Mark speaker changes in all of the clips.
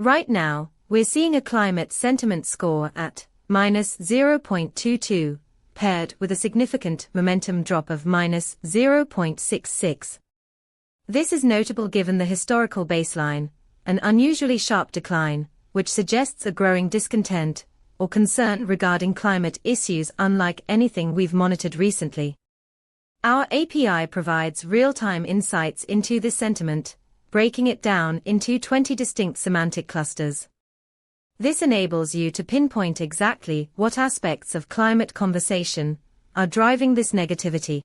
Speaker 1: Right now, we're seeing a climate sentiment score at -0.22, paired with a significant momentum drop of -0.66. This is notable given the historical baseline, an unusually sharp decline, which suggests a growing discontent or concern regarding climate issues unlike anything we've monitored recently. Our API provides real-time insights into this sentiment, breaking it down into 20 distinct semantic clusters. This enables you to pinpoint exactly what aspects of climate conversation are driving this negativity.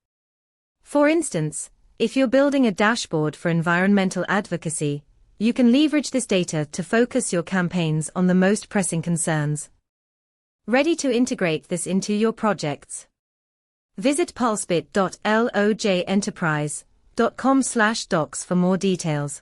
Speaker 1: For instance, if you're building a dashboard for environmental advocacy, you can leverage this data to focus your campaigns on the most pressing concerns. Ready to integrate this into your projects? Visit pulsebit.lojenterprise.com/docs for more details.